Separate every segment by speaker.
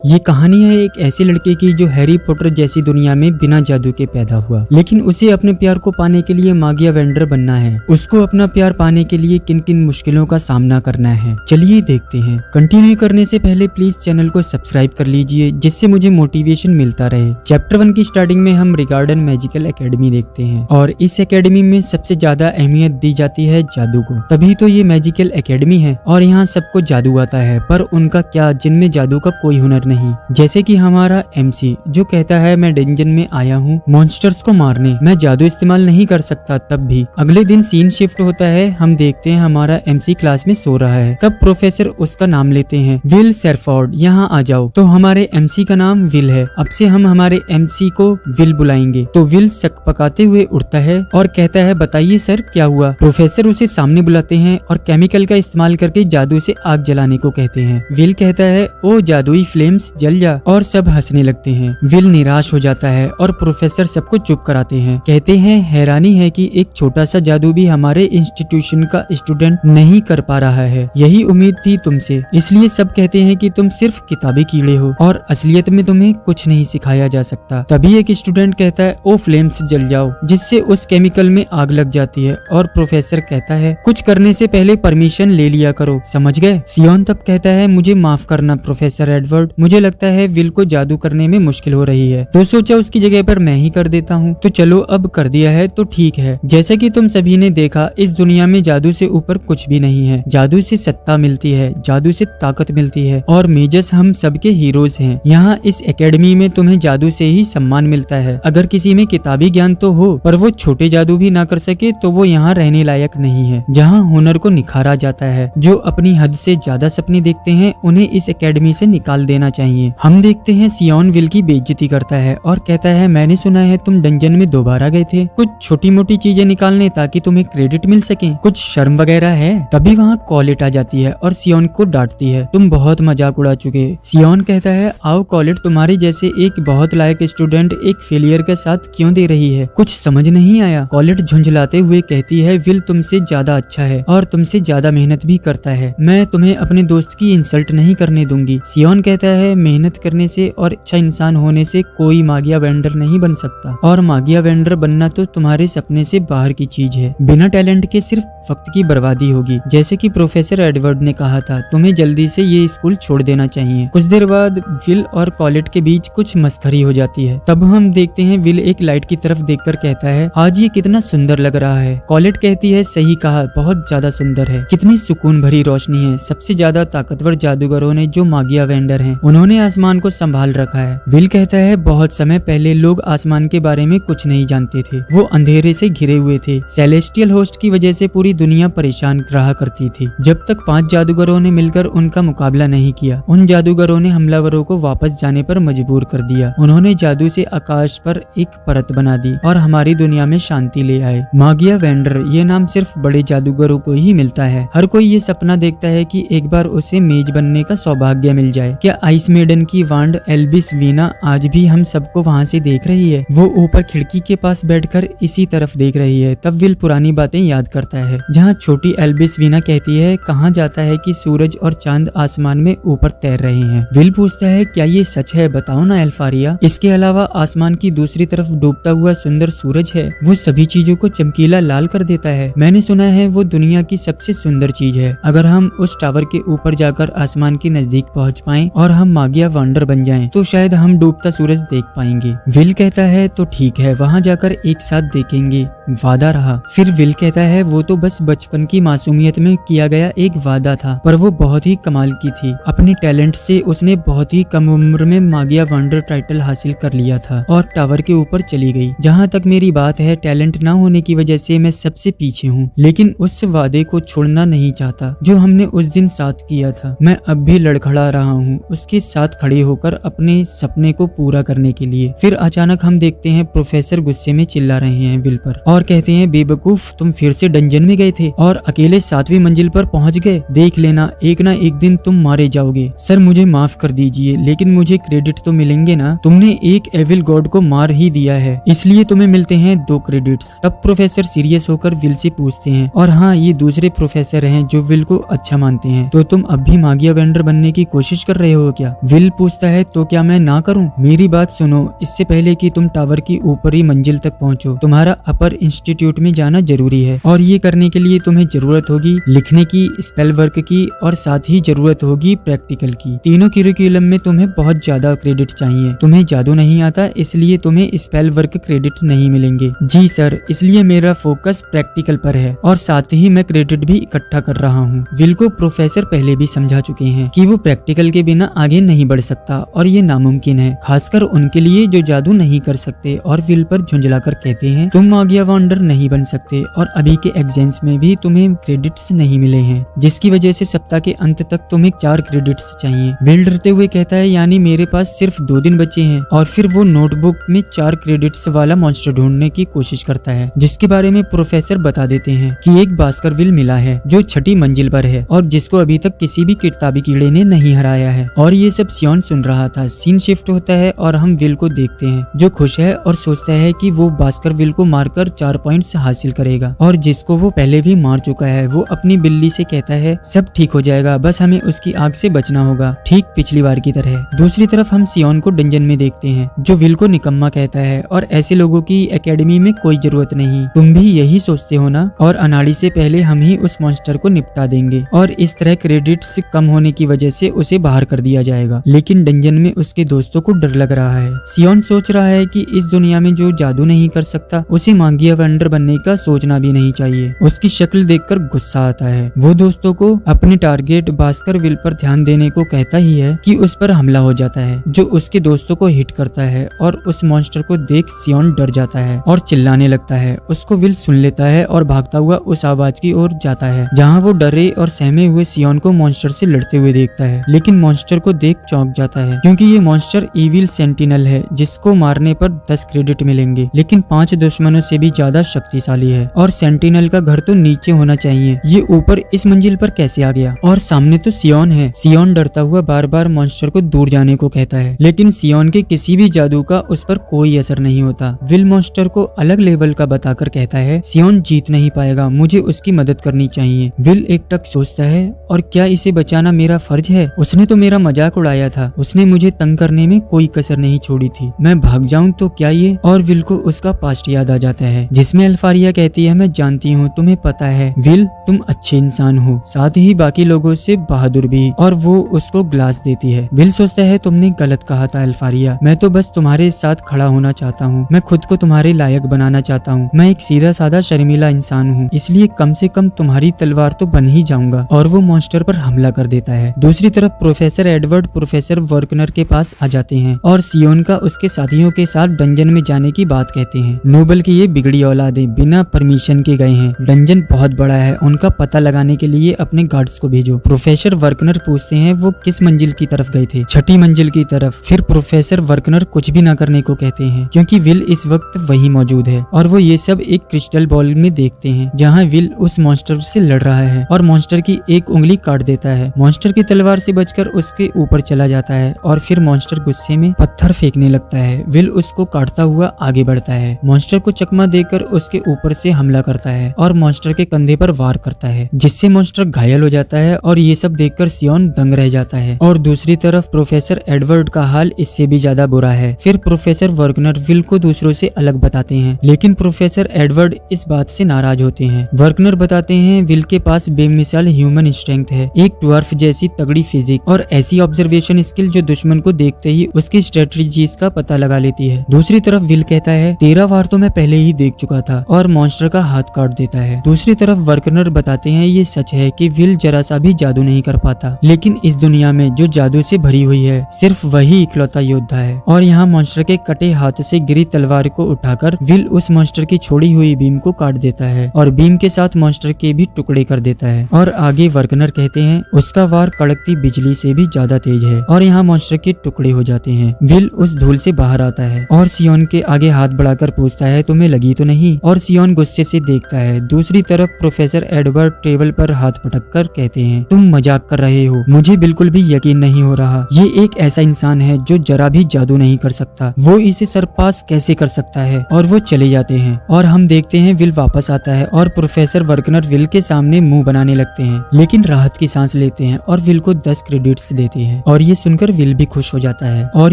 Speaker 1: ये कहानी है एक ऐसे लड़के की जो हैरी पॉटर जैसी दुनिया में बिना जादू के पैदा हुआ, लेकिन उसे अपने प्यार को पाने के लिए मागिया वेंडर बनना है। उसको अपना प्यार पाने के लिए किन किन मुश्किलों का सामना करना है, चलिए देखते हैं। कंटिन्यू करने से पहले प्लीज चैनल को सब्सक्राइब कर लीजिए, जिससे मुझे मोटिवेशन मिलता रहे। चैप्टर 1 की स्टार्टिंग में हम रिगार्डन मैजिकल एकेडमी देखते हैं और इस एकेडमी में सबसे ज्यादा अहमियत दी जाती है जादू को। तभी तो ये मैजिकल एकेडमी है और यहाँ सबको जादू आता है, पर उनका क्या, जिनमें जादू का कोई हुनर नहीं। जैसे कि हमारा एमसी जो कहता है मैं डंजन में आया हूँ मॉन्स्टर्स को मारने, मैं जादू इस्तेमाल नहीं कर सकता। तब भी अगले दिन सीन शिफ्ट होता है, हम देखते हैं हमारा एमसी क्लास में सो रहा है। तब प्रोफेसर उसका नाम लेते हैं, विल सेरफोर्ड, यहाँ आ जाओ। तो हमारे एमसी का नाम विल है, अब से हम हमारे एमसी को विल बुलाएंगे। तो विल शक पकाते हुए उठता है और कहता है बताइए सर क्या हुआ। प्रोफेसर उसे सामने बुलाते हैं और केमिकल का इस्तेमाल करके जादू से आग जलाने को कहते हैं। विल कहता है ओ जादुई फ्लेम्स जल जा, और सब हंसने लगते हैं। विल निराश हो जाता है और प्रोफेसर सबको चुप कराते हैं। कहते हैं हैरानी है कि एक छोटा सा जादू भी हमारे इंस्टीट्यूशन का स्टूडेंट नहीं कर पा रहा है, यही उम्मीद थी तुमसे, इसलिए सब कहते हैं कि तुम सिर्फ किताबी कीड़े हो और असलियत में तुम्हें कुछ नहीं सिखाया जा सकता। तभी एक स्टूडेंट कहता है ओ फ्लेम्स जल जाओ, जिससे उस केमिकल में आग लग जाती है और प्रोफेसर कहता है कुछ करने से पहले परमिशन ले लिया करो, समझ गए। सियोन तब कहता है मुझे माफ करना प्रोफेसर एडवर्ड, मुझे लगता है विल को जादू करने में मुश्किल हो रही है, तो सोचा उसकी जगह पर मैं ही कर देता हूँ। तो चलो अब कर दिया है तो ठीक है। जैसे कि तुम सभी ने देखा इस दुनिया में जादू से ऊपर कुछ भी नहीं है। जादू से सत्ता मिलती है, जादू से ताकत मिलती है और मेजस हम सबके हीरोज हैं। यहाँ इस एकेडमी में तुम्हें जादू से ही सम्मान मिलता है। अगर किसी में किताबी ज्ञान तो हो पर वो छोटे जादू भी ना कर सके तो वो यहाँ रहने लायक नहीं है। जहाँ हुनर को निखारा जाता है, जो अपनी हद से ज्यादा सपने देखते हैं उन्हें इस एकेडमी से निकाल देना चाहिए। हम देखते हैं सियोन विल की बेइज्जती करता है और कहता है मैंने सुना है तुम डंजन में दोबारा गए थे कुछ छोटी मोटी चीजें निकालने ताकि तुम्हें क्रेडिट मिल सके, कुछ शर्म वगैरह है। तभी वहाँ कॉलेट आ जाती है और सियोन को डांटती है तुम बहुत मजाक उड़ा चुके। सियोन कहता है आओ कॉलेट, तुम्हारे जैसे एक बहुत लायक स्टूडेंट एक फेलियर के साथ क्यों दे रही है, कुछ समझ नहीं आया। कॉलेट झुंझलाते हुए कहती है विल तुमसे ज्यादा अच्छा है और तुमसे ज्यादा मेहनत भी करता है, मैं तुम्हें अपने दोस्त की इंसल्ट नहीं करने दूंगी। सियोन कहता है मेहनत करने से और अच्छा इंसान होने से कोई मागिया वेंडर नहीं बन सकता, और मागिया वेंडर बनना तो तुम्हारे सपने से बाहर की चीज है। बिना टैलेंट के सिर्फ वक्त की बर्बादी होगी। जैसे कि प्रोफेसर एडवर्ड ने कहा था तुम्हें जल्दी से ये स्कूल छोड़ देना चाहिए। कुछ देर बाद विल और कॉलेट के बीच कुछ मस्खरी हो जाती है। तब हम देखते हैं विल एक लाइट की तरफ देखकर कहता है आज ये कितना सुंदर लग रहा है। कॉलेट कहती है सही कहा, बहुत ज्यादा सुंदर है, कितनी सुकून भरी रोशनी है। सबसे ज्यादा ताकतवर जादूगरों ने जो मागिया वेंडर हैं उन्होंने आसमान को संभाल रखा है। विल कहता है बहुत समय पहले लोग आसमान के बारे में कुछ नहीं जानते थे, वो अंधेरे से घिरे हुए थे। सेलेस्टियल होस्ट की वजह से पूरी दुनिया परेशान रहा करती थी। जब तक 5 जादूगरों ने मिलकर उनका मुकाबला नहीं किया, उन जादूगरों ने हमलावरों को वापस जाने पर मजबूर कर दिया। उन्होंने जादू से आकाश पर एक परत बना दी और हमारी दुनिया में शांति ले आए। मागिया वेंडर ये नाम सिर्फ बड़े जादूगरों को ही मिलता है। हर कोई ये सपना देखता है कि एक बार उसे मेज बनने का सौभाग्य मिल जाए। क्या आइस मेडन की वांड एल्बिस वीना आज भी हम सबको वहाँ से देख रही है? वो ऊपर खिड़की के पास बैठकर इसी तरफ देख रही है। तब विल पुरानी बातें याद करता है, जहाँ छोटी एल्बिस वीना कहती है कहाँ जाता है कि सूरज और चांद आसमान में ऊपर तैर रहे हैं। विल पूछता है क्या ये सच है, बताओ ना एल्फारिया। इसके अलावा आसमान की दूसरी तरफ डूबता हुआ सुंदर सूरज है, वो सभी चीजों को चमकीला लाल कर देता है। मैंने सुना है वो दुनिया की सबसे सुंदर चीज है। अगर हम उस टावर के ऊपर जाकर आसमान के नजदीक पहुँच पाएं और हम मागिया वंडर बन जाएं, तो शायद हम डूबता सूरज देख पाएंगे। विल कहता है तो ठीक है, वहाँ जाकर एक साथ देखेंगे, वादा रहा। फिर विल कहता है वो तो बस बचपन की मासूमियत में किया गया एक वादा था, पर वो बहुत ही कमाल की थी। अपने टैलेंट से उसने बहुत ही कम उम्र में मागिया वंडर टाइटल हासिल कर लिया था और टावर के ऊपर चली गई। जहाँ तक मेरी बात है, टैलेंट ना होने की वजह से मैं सबसे पीछे हूँ, लेकिन उस वादे को छोड़ना नहीं चाहता जो हमने उस दिन साथ किया था। मैं अब भी लड़खड़ा रहा हूँ उसके साथ खड़े होकर अपने सपने को पूरा करने के लिए। फिर अचानक हम देखते हैं प्रोफेसर गुस्से में चिल्ला रहे हैं विल पर और कहते हैं बेवकूफ, तुम फिर से डंजन में गए थे और अकेले 7वीं मंजिल पर पहुंच गए। देख लेना एक ना एक दिन तुम मारे जाओगे। सर मुझे माफ कर दीजिए, लेकिन मुझे क्रेडिट तो मिलेंगे ना। तुमने एक एविल गॉड को मार ही दिया है, इसलिए तुम्हें मिलते हैं 2 क्रेडिट्स। तब प्रोफेसर सीरियस होकर विल से पूछते हैं और हाँ ये दूसरे प्रोफेसर हैं जो विल को अच्छा मानते हैं, तो तुम अब भी मागिया वेंडर बनने की कोशिश कर रहे हो क्या? किया। विल पूछता है तो क्या मैं ना करूं? मेरी बात सुनो, इससे पहले कि तुम टावर की ऊपरी मंजिल तक पहुंचो तुम्हारा अपर इंस्टीट्यूट में जाना जरूरी है, और ये करने के लिए तुम्हें जरूरत होगी लिखने की, स्पेल वर्क की, और साथ ही जरूरत होगी प्रैक्टिकल की। तीनों करिकुलम में तुम्हें बहुत ज्यादा क्रेडिट चाहिए। तुम्हें जादू नहीं आता इसलिए तुम्हें स्पेल वर्क क्रेडिट नहीं मिलेंगे। जी सर, इसलिए मेरा फोकस प्रैक्टिकल पर है और साथ ही मैं क्रेडिट भी इकट्ठा कर रहा हूँ। विल को प्रोफेसर पहले भी समझा चुके हैं कि वो प्रैक्टिकल के बिना आगे नहीं बढ़ सकता और ये नामुमकिन है, खासकर उनके लिए जो जादू नहीं कर सकते, और विल पर झुंझलाकर कहते हैं तुम मागिया वंडर नहीं बन सकते और अभी के एग्जाम्स में भी तुम्हें क्रेडिट्स नहीं मिले हैं, जिसकी वजह से सप्ताह के अंत तक तुम्हें 4 क्रेडिट्स चाहिए। विल डरते हुए कहता है यानी मेरे पास सिर्फ 2 दिन बचे हैं, और फिर वो नोटबुक में 4 क्रेडिट्स वाला मॉन्स्टर ढूंढने की कोशिश करता है, जिसके बारे में प्रोफेसर बता देते हैं कि एक बास्कर विल मिला है जो 6ठी मंजिल पर है और जिसको अभी तक किसी भी किताबी कीड़े ने नहीं हराया है। और ये सब सियोन सुन रहा था। सीन शिफ्ट होता है और हम विल को देखते हैं जो खुश है और सोचता है कि वो बास्कर विल को मारकर 4 पॉइंट्स हासिल करेगा, और जिसको वो पहले भी मार चुका है। वो अपनी बिल्ली से कहता है सब ठीक हो जाएगा, बस हमें उसकी आग से बचना होगा, ठीक पिछली बार की तरह। दूसरी तरफ हम सियोन को डंजन में देखते हैं जो विल को निकम्मा कहता है और ऐसे लोगों की एकेडमी में कोई जरूरत नहीं, तुम भी यही सोचते हो ना, और अनाड़ी से पहले हम ही उस मॉन्स्टर को निपटा देंगे और इस तरह क्रेडिट्स कम होने की वजह से उसे बाहर कर दिया जाएगा। लेकिन डंजन में उसके दोस्तों को डर लग रहा है। सियोन सोच रहा है कि इस दुनिया में जो जादू नहीं कर सकता उसे मागिया वंडर बनने का सोचना भी नहीं चाहिए। उसकी शक्ल देखकर गुस्सा आता है। वो दोस्तों को अपने टारगेट बास्कर विल पर ध्यान देने को कहता ही है कि उस पर हमला हो जाता है जो उसके दोस्तों को हिट करता है, और उस मॉन्स्टर को देख सियोन डर जाता है और चिल्लाने लगता है। उसको विल सुन लेता है और भागता हुआ उस आवाज की ओर जाता है जहाँ वो डरे और सहमे हुए सियोन को मॉन्स्टर से लड़ते हुए देखता है। लेकिन मॉन्स्टर को देख चौंक जाता है क्योंकि ये मॉन्स्टर इविल सेंटिनल है जिसको मारने पर 10 क्रेडिट मिलेंगे, लेकिन 5 दुश्मनों से भी ज्यादा शक्तिशाली है। और सेंटिनल का घर तो नीचे होना चाहिए, ये ऊपर इस मंजिल पर कैसे आ गया? और सामने तो सियोन है। सियोन डरता हुआ बार बार मॉन्स्टर को दूर जाने को कहता है, लेकिन सियोन के किसी भी जादू का उस पर कोई असर नहीं होता। विल मॉन्स्टर को अलग लेवल का बताकर कहता है सियोन जीत नहीं पाएगा, मुझे उसकी मदद करनी चाहिए। विल एक टक सोचता है और क्या इसे बचाना मेरा फर्ज है? उसने तो मेरा मजाक उड़ाया था, उसने मुझे तंग करने में कोई कसर नहीं छोड़ी थी, मैं भाग जाऊं तो क्या ये? और विल को उसका पास्ट याद आ जाता है जिसमें अल्फारिया कहती है मैं जानती हूँ, तुम्हें पता है विल तुम अच्छे इंसान हो, साथ ही बाकी लोगों से बहादुर भी, और वो उसको ग्लास देती है। विल सोचता है तुमने गलत कहा था अल्फारिया, मैं तो बस तुम्हारे साथ खड़ा होना चाहता हूँ, मैं खुद को तुम्हारे लायक बनाना चाहता हूँ, मैं एक सीधा साधा शर्मीला इंसान हूँ, इसलिए कम से कम तुम्हारी तलवार तो बन ही जाऊंगा। और वो मॉन्स्टर पर हमला कर देता है। दूसरी तरफ प्रोफेसर एडवर्ड प्रोफेसर वर्कनर के पास आ जाते हैं और सियोन का उसके साथियों के साथ डंजन में जाने की बात कहते हैं। नोबल की ये बिगड़ी औलादें बिना परमिशन के गए हैं, डंजन बहुत बड़ा है, उनका पता लगाने के लिए अपने गार्ड्स को भेजो। प्रोफेसर वर्कनर पूछते हैं वो किस मंजिल की तरफ गए थे? 6ठी मंजिल की तरफ। फिर प्रोफेसर वर्कनर कुछ भी ना करने को कहते हैं क्योंकि विल इस वक्त वहीं मौजूद है, और वो ये सब एक क्रिस्टल बॉल में देखते हैं जहाँ विल उस मॉन्स्टर से लड़ रहा है और मॉन्स्टर की एक उंगली काट देता है। मॉन्स्टर की तलवार से बचकर उसके ऊपर चला जाता है और फिर मॉन्स्टर गुस्से में पत्थर फेंकने लगता है। विल उसको काटता हुआ आगे बढ़ता है, मॉन्स्टर को चकमा देकर उसके ऊपर से हमला करता है और मॉन्स्टर के कंधे पर वार करता है जिससे मॉन्स्टर घायल हो जाता है, और ये सब देखकर सियोन दंग रह जाता है। और दूसरी तरफ प्रोफेसर एडवर्ड का हाल इससे भी ज्यादा बुरा है। फिर प्रोफेसर वर्कनर विल को दूसरों से अलग बताते हैं, लेकिन प्रोफेसर एडवर्ड इस बात से नाराज होते हैं। वर्कनर बताते हैं विल के पास बेमिसाल ह्यूमन स्ट्रेंथ है, एक ट्वर्फ जैसी तगड़ी फिजिक और ऐसी ऑब्जर्वेशन स्किल जो दुश्मन को देखते ही उसकी स्ट्रेटजीज का पता लगा लेती है। दूसरी तरफ विल कहता है 13 वार तो मैं पहले ही देख चुका था, और मॉन्स्टर का हाथ काट देता है। दूसरी तरफ वर्कनर बताते हैं ये सच है कि विल जरा सा भी जादू नहीं कर पाता, लेकिन इस दुनिया में जो जादू से भरी हुई है सिर्फ वही इकलौता योद्धा है। और यहाँ मॉन्स्टर के कटे हाथ से गिरी तलवार को उठाकर विल उस मॉन्स्टर की छोड़ी हुई बीम को काट देता है और बीम के साथ मॉन्स्टर के भी टुकड़े कर देता है। और आगे वर्कनर कहते हैं उसका वार कड़कती बिजली से भी ज्यादा तेज है, और यहाँ मॉन्स्टर के टुकड़े हो जाते हैं। विल उस धूल से बाहर आता है और सियोन के आगे हाथ बढ़ाकर पूछता है तुम्हें लगी तो नहीं? और सियोन गुस्से से देखता है। दूसरी तरफ प्रोफेसर एडवर्ड टेबल पर हाथ पटक कर कहते हैं तुम मजाक कर रहे हो, मुझे बिल्कुल भी यकीन नहीं हो रहा, ये एक ऐसा इंसान है जो जरा भी जादू नहीं कर सकता, वो इसे सरपास कैसे कर सकता है? और वो चले जाते हैं और हम देखते हैं विल वापस आता है और प्रोफेसर वर्कनर विल के सामने मुंह बनाने लगते हैं, लेकिन राहत की सांस लेते हैं और विल को 10 क्रेडिट्स देते हैं। और ये सुनकर विल भी खुश हो जाता है और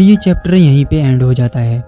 Speaker 1: ये चैप्टर यहीं पे एंड हो जाता है।